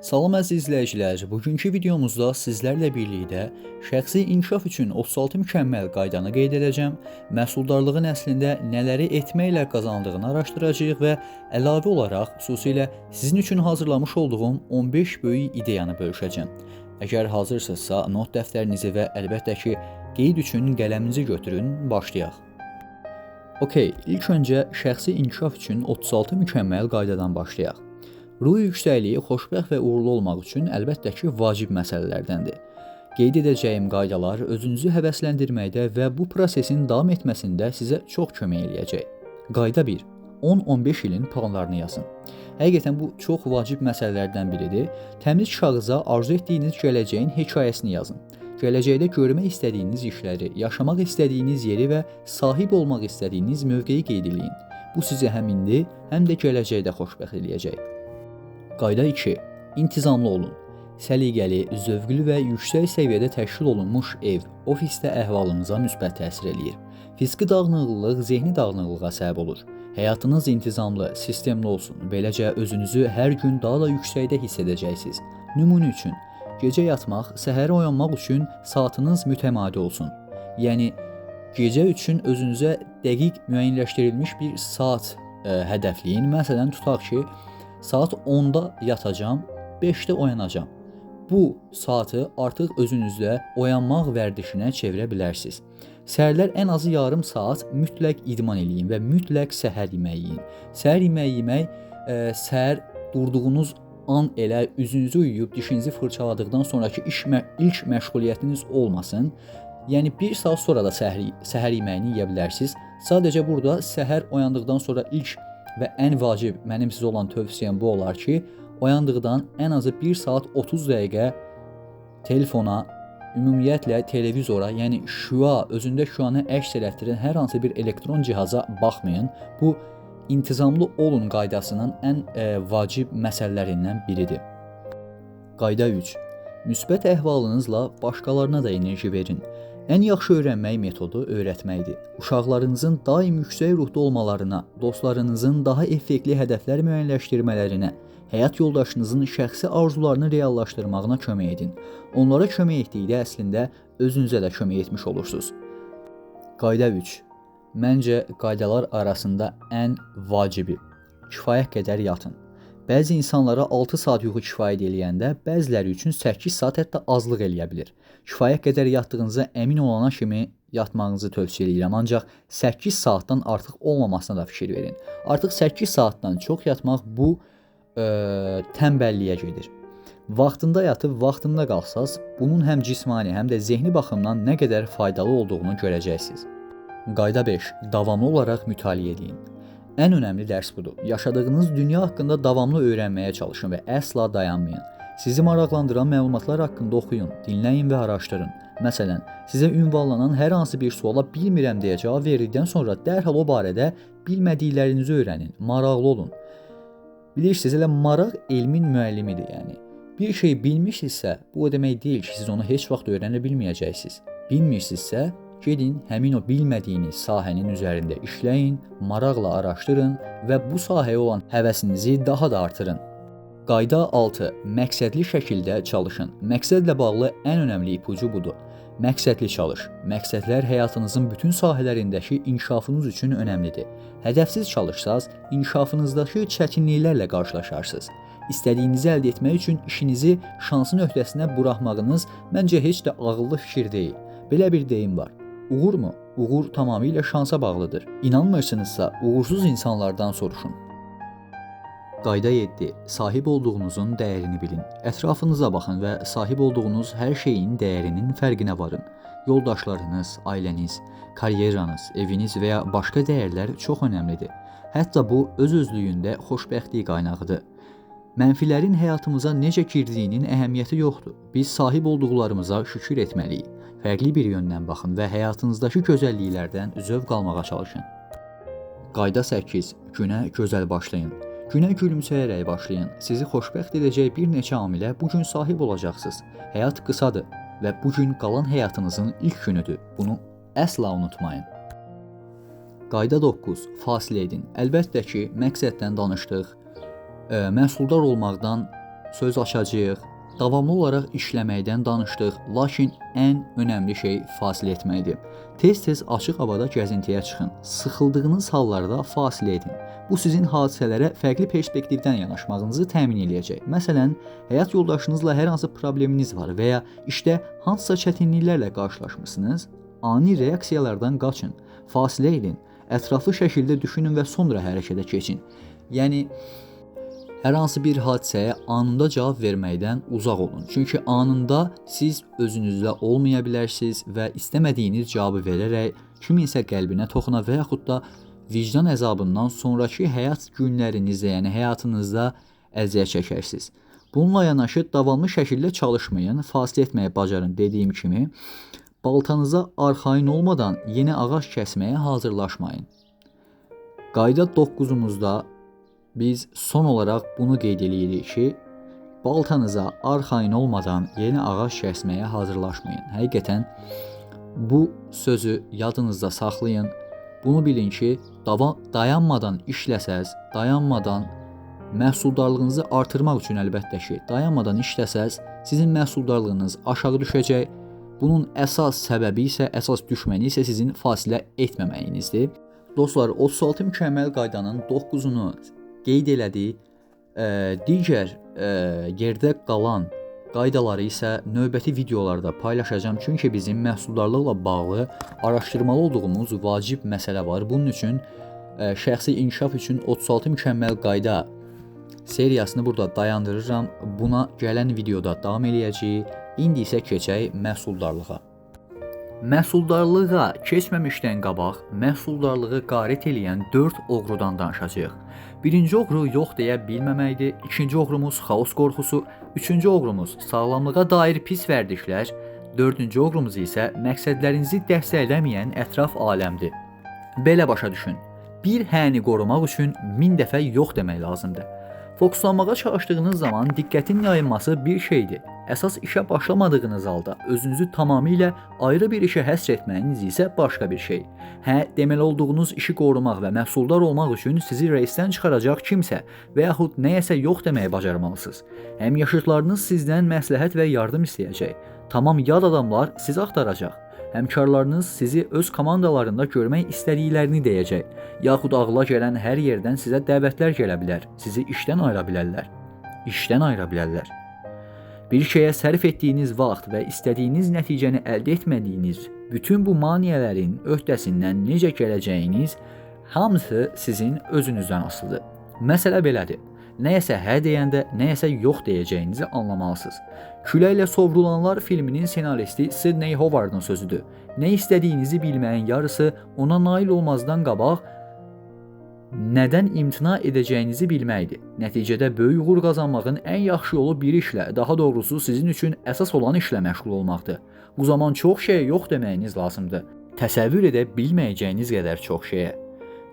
Salam əziz izləyicilər, bugünkü videomuzda sizlərlə birlikdə şəxsi inkişaf üçün 36 mükəmməl qaydanı qeyd edəcəm, məhsuldarlığın əslində nələri etməklə qazandığını araşdıracağıq və əlavə olaraq xüsusilə sizin üçün hazırlamış olduğum 15 böyük ideyanı bölüşəcəm. Əgər hazırsınızsa not dəftərinizi və əlbəttə ki, qeyd üçün qələminizi götürün, başlayaq. Okey, ilk öncə şəxsi inkişaf üçün 36 mükəmməl qaydadan başlayaq. Ruh yüksəkliyi, xoşbəxt və uğurlu olmaq üçün əlbəttə ki, vacib məsələlərdəndir. Qeyd edəcəyim qaydalar özünüzü həvəsləndirməkdə və bu prosesin davam etməsində sizə çox kömək eləyəcək. Qayda 1. 10-15 ilin planlarını yazın. Həqiqətən bu çox vacib məsələlərdən biridir. Təmiz kağıza arzu etdiyiniz gələcəyin hekayəsini yazın. Gələcəkdə görmək istədiyiniz işləri, yaşamaq istədiyiniz yeri və sahib olmaq istədiyiniz mövqeyi qeyd edin. Bu sizi həm indi, həm də gələcəkdə xoşbəxt eləyəcək. Qayda 2. İntizamlı olun. Səliqəli, zövqlü və yüksək səviyyədə təşkil olunmuş ev, ofisdə əhvalınıza müsbət təsir eləyir. Fiziki dağınıqlıq zehni dağınıqlığa səbəb olur. Həyatınız intizamlı, sistemli olsun. Beləcə özünüzü hər gün daha da yüksəkdə hiss edəcəksiniz. Nümunə üçün, gecə yatmaq, səhərə oyanmaq üçün saatınız mütəmadi olsun. Yəni, gecə üçün özünüzə dəqiq müəyyənləşdirilmiş bir saat hədəfləyin. Məsələn, tutaq ki, saat 10-da yatacam, 5-də oyanacam. Bu saatı artıq özünüzdə oyanmaq vərdişinə çevirə bilərsiniz. Səhərlər ən azı yarım saat mütləq idman eləyin və mütləq səhər yeməyi yeyin. Səhər yeməyi yemək, səhər durduğunuz an elə üzünüzü yuyub dişinizi fırçaladıqdan sonraki ilk məşğuliyyətiniz olmasın. Yəni 1 saat sonra da səhər yeməyini yeyə bilərsiniz. Sadəcə burada səhər oyandıqdan sonra ilk və ən vacib mənim sizə olan tövsiyəm bu olar ki, oyandıqdan ən azı 1 saat 30 dəqiqə telefona, ümumiyyətlə televizora, yəni özündə şüanı əks elətdirən hər hansı bir elektron cihaza baxmayın. Bu, intizamlı olun qaydasının ən vacib məsələlərindən biridir. Qayda 3. Müsbət əhvalınızla başqalarına da enerji verin. Ən yaxşı öyrənmək metodu öyrətməkdir. Uşaqlarınızın daim yüksək ruhda olmalarına, dostlarınızın daha effektli hədəflər müəyyənləşdirmələrinə, həyat yoldaşınızın şəxsi arzularını reallaşdırmağına kömək edin. Onlara kömək etdikdə əslində özünüzə də kömək etmiş olursunuz. Qayda 3. Məncə qaydalar arasında ən vacibi. Kifayət qədər yatın. Bəzi insanlara 6 saat yuxu kifayət eləyəndə, bəziləri üçün 8 saat hətta azlıq eləyə bilir. Kifayət qədər yatdığınıza əmin olana kimi yatmağınızı tövsiyə edirəm, ancaq 8 saatdan artıq olmamasına da fikir verin. Artıq 8 saatdan çox yatmaq bu tənbəlliyə gedir. Vaxtında yatıb, vaxtında qalsaz, bunun həm cismani, həm də zehni baxımdan nə qədər faydalı olduğunu görəcəksiniz. Qayda 5. Davamlı olaraq mütaliə edin. Ən önəmli dərs budur. Yaşadığınız dünya haqqında davamlı öyrənməyə çalışın və əsla dayanmayın. Sizi maraqlandıran məlumatlar haqqında oxuyun, dinləyin və araşdırın. Məsələn, sizə ünvanlanan hər hansı bir suala bilmirəm deyə cavab verdikdən sonra dərhal o barədə bilmədiklərinizi öyrənin, maraqlı olun. Bilirsiniz, elə maraq elmin müəllimidir, yəni. Bir şey bilmişsinizsə, bu o demək deyil ki, siz onu heç vaxt öyrənə bilməyəcəksiniz. Bilmirsinizsə, gedin həmin o bilmədiyiniz sahənin üzərində işləyin, maraqla araşdırın və bu sahəyə olan həvəsinizi daha da artırın. Qayda 6. Məqsədli şəkildə çalışın. Məqsədlə bağlı ən önəmli ipucu budur. Məqsədli çalış. Məqsədlər həyatınızın bütün sahələrindəki inkişafınız üçün önəmlidir. Hədəfsiz çalışsaz, inkişafınızdakı çətinliklərlə qarşılaşarsınız. İstədiyinizi əldə etmək üçün işinizi şansın öhdəsinə buraxmağınız məncə heç də ağıllı fikir deyil. Belə bir deyim var. Uğur mu? Uğur tamamilə şansa bağlıdır. İnanmırsınızsa, uğursuz insanlardan soruşun. Qayda 7. Sahib olduğunuzun dəyərini bilin. Ətrafınıza baxın və sahib olduğunuz hər şeyin dəyərinin fərqinə varın. Yoldaşlarınız, ailəniz, karyeranız, eviniz və ya başqa dəyərlər çox önəmlidir. Hətta bu, öz-özlüyündə xoşbəxtlik qaynağıdır. Mənfilərin həyatımıza necə girdiyinin əhəmiyyəti yoxdur. Biz sahib olduqlarımıza şükür etməliyik. Fərqli bir yöndən baxın və həyatınızdakı gözəlliklərdən zövq almağa çalışın. Qayda 8. Günə gözəl başlayın. Günə gülümsəyərək başlayın. Sizi xoşbəxt edəcək bir neçə amilə bu gün sahib olacaqsınız. Həyat qısadır və bu gün qalan həyatınızın ilk günüdür. Bunu əsla unutmayın. Qayda 9. Fasilə edin. Əlbəttə ki, məqsəddən danışdıq. Məhsuldar olmaqdan söz açacağıq. Davamlı olaraq işləməkdən danışdıq, lakin ən önəmli şey fasilə etməkdir. Tez-tez açıq havada gəzintiyə çıxın. Sıxıldığınız hallarda fasilə edin. Bu sizin hadisələrə fərqli perspektivdən yanaşmağınızı təmin eləyəcək. Məsələn, həyat yoldaşınızla hər hansı probleminiz var və ya işdə hansısa çətinliklərlə qarşılaşmısınız, ani reaksiyalardan qaçın, fasilə edin, ətraflı şəkildə düşünün və sonra hərəkətə keçin. Yəni hər hansı bir hadisəyə anında cavab verməkdən uzaq olun. Çünki anında siz özünüzdə olmaya bilərsiniz və istəmədiyiniz cavabı verərək kiminsə qəlbinə toxuna və yaxud da vicdan əzabından sonrakı həyat günlərinizdə, yəni həyatınızda əziyyət çəkərsiniz. Bununla yanaşı davamlı şəkildə çalışmayın, fasilə etməyi bacarın dediyim kimi, baltanıza arxayın olmadan yeni ağac kəsməyə hazırlaşmayın. Qayda 9-umuzda biz son olaraq bunu qeyd edirik ki, baltanıza arxayın olmadan yeni ağac kəsməyə hazırlaşmayın. Həqiqətən bu sözü yadınızda saxlayın. Bunu bilin ki, dayanmadan işləsəz, dayanmadan məhsuldarlığınızı artırmaq üçün əlbəttə ki, dayanmadan işləsəz, sizin məhsuldarlığınız aşağı düşəcək. Bunun əsas səbəbi isə, əsas düşməni isə sizin fasilə etməməyinizdir. Dostlar, 36 mükəmməl qaydanın 9-unu qeyd elədi. Digər yerdə qalan qaydaları isə növbəti videolarda paylaşacağam. Çünki bizim məhsuldarlıqla bağlı araşdırmalı olduğumuz vacib məsələ var. Bunun üçün şəxsi inkişaf üçün 36 mükəmməl qayda seriyasını burada dayandırıram. Buna gələn videoda davam eləyəcəyik. İndi isə keçək məhsuldarlığa. Məhsuldarlığa keçməmişdən qabaq məhsuldarlığı qarət eləyən 4 oğrudan danışacağıq. Birinci oğru yox deyə bilməməkdir, ikinci oğrumuz xaos qorxusu, üçüncü oğrumuz sağlamlığa dair pis vərdişlər, dördüncü oğrumuz isə məqsədlərinizi dəstəkləməyən ətraf aləmdir. Belə başa düşün, bir həni qorumaq üçün 1000 dəfə yox demək lazımdır. Fokuslanmağa çalışdığınız zaman diqqətin yayılması bir şeydir. Əsas işə başlamadığınız halda özünüzü tamamilə ayrı bir işə həsr etməyiniz isə başqa bir şey. Deməli olduğunuz işi qorumaq və məhsuldar olmaq üçün sizi reysdən çıxaracaq kimsə və yaxud nəyəsə yox deməyi bacarmalısınız. Həm yaşıtlarınız sizdən məsləhət və yardım istəyəcək. Tamam yad adamlar sizi axtaracaq. Həmkarlarınız sizi öz komandalarında görmək istədiklərini deyəcək. Yaxud ağla gələn hər yerdən sizə dəvətlər gələ bilər. Sizi işdən ayıra bilərlər. İşdən ayıra bilərlər. Bir şeyə sərf etdiyiniz vaxt və istədiyiniz nəticəni əldə etmədiyiniz bütün bu maneələrin öhdəsindən necə gələcəyiniz hamısı sizin özünüzdən asılıdır. Məsələ belədir. Nəyəsə hə deyəndə, nəyəsə yox deyəcəyinizi anlamalısınız. Küləklə Sovrulanlar filminin senaristi Sidney Howard'ın sözüdür. Nə istədiyinizi bilməyin yarısı ona nail olmazdan qabaq nədən imtina edəcəyinizi bilməkdir. Nəticədə böyük uğur qazanmağın ən yaxşı yolu bir işlə, daha doğrusu sizin üçün əsas olan işlə məşğul olmaqdır. Bu zaman çox şeyə yox deməyiniz lazımdır. Təsəvvür edə bilməyəcəyiniz qədər çox şeyə.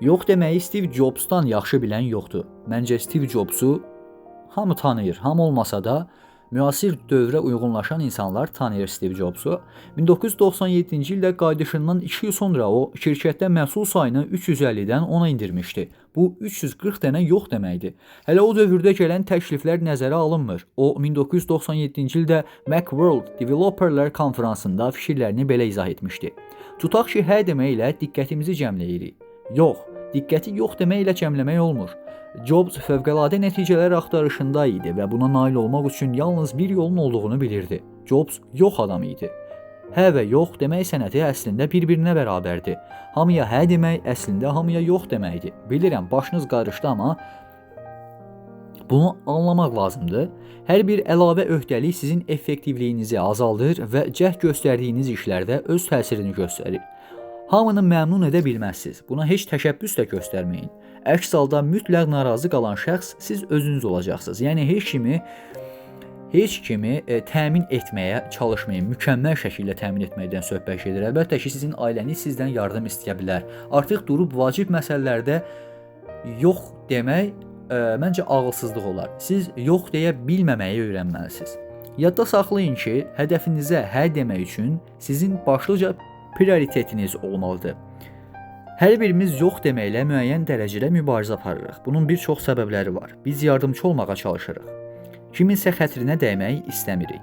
Yox deməyi Steve Jobs'tan yaxşı bilən yoxdur. Məncə Steve Jobs'u hamı tanıyır, hamı olmasa da müasir dövrə uyğunlaşan insanlar tanıyır Steve Jobs'u. 1997-ci ildə qayıdışından 2 il sonra o şirkətdə məhsul sayını 350-dən 10-a indirmişdi. Bu 340 dənə yox deməkdir. Hələ o dövrdə gələn təkliflər nəzərə alınmır. O 1997-ci ildə Macworld Developerlər konfransında fikirlərini belə izah etmişdi. Tutaq ki, hə deməklə diqqətimizi cəmləyirik. Yox, diqqəti yox deməklə cəmləmək olmur. Jobs fövqəladə nəticələr axtarışında idi və buna nail olmaq üçün yalnız bir yolun olduğunu bilirdi. Jobs yox adam idi. Hə və yox demək sənəti əslində bir-birinə bərabərdir. Hamıya hə demək əslində hamıya yox deməkdir. Bilirəm, başınız qarışdı, amma bunu anlamaq lazımdır. Hər bir əlavə öhdəlik sizin effektivliyinizi azaldır və cəhd göstərdiyiniz işlərdə öz təsirini göstərir. Hamını məmnun edə bilməzsiniz. Buna heç təşəbbüs də göstərməyin. Əks halda mütləq narazı qalan şəxs siz özünüz olacaqsınız. Yəni heç kimi təmin etməyə çalışmayın. Mükəmməl şəkildə təmin etməkdən söhbət gedir. Əlbəttə ki, sizin ailəniz sizdən yardım istəyə bilər. Artıq durub vacib məsələlərdə yox demək məncə ağılsızlıq olar. Siz yox deyə bilməməyi öyrənməlisiniz. Yadda saxlayın ki, hədəfinizə hə demək üçün sizin başlıca prioritetiniz olmalıdır. Hər birimiz yox deməklə müəyyən dərəcədə mübarizə aparırıq. Bunun bir çox səbəbləri var. Biz yardımçı olmağa çalışırıq. kiminsə xətrinə dəymək istəmirik.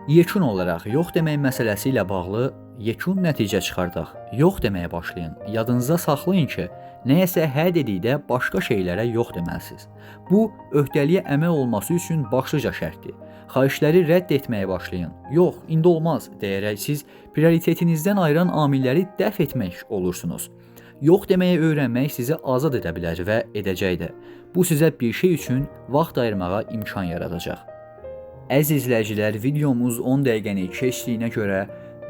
Yekun olaraq yox demək məsələsi ilə bağlı yekun nəticə çıxardaq. Yox deməyə başlayın. Yadınızda saxlayın ki, nəyəsə hə dedikdə başqa şeylərə yox deməlisiniz. Bu, öhdəliyə əməl olması üçün başlıca şərtdir. Xahişləri rədd etməyə başlayın. Yox, indi olmaz deyərək siz prioritetinizdən ayıran amilləri dəf etmək olursunuz. Yox deməyə öyrənmək sizi azad edə bilər və edəcək də. Bu sizə bir şey üçün vaxt ayırmağa imkan yaradacaq. Əziz izləyicilər, videomuz 10 dəqiqəni keçdiyinə görə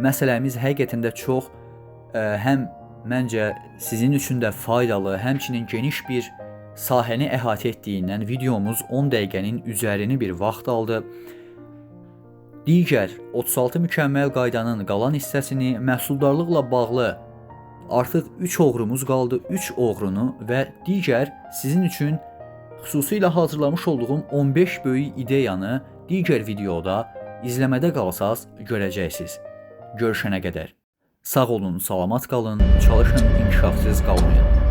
məsələmiz həqiqətən də çox həm məncə sizin üçün də faydalı, həmçinin geniş bir sahəni əhatə etdiyindən videomuz 10 dəqiqənin üzərini bir vaxt aldı. Digər 36 mükəmməl qaydanın qalan hissəsini məhsuldarlıqla bağlı artıq 3 oğrumuz qaldı. 3 oğrunu və digər sizin üçün xüsusilə hazırlamış olduğum 15 böyük ideyanı digər videoda izləmədə qalsaz görəcəksiniz. Görüşənə qədər sağ olun, salamat qalın, çalışın inkişafsız qalmayın.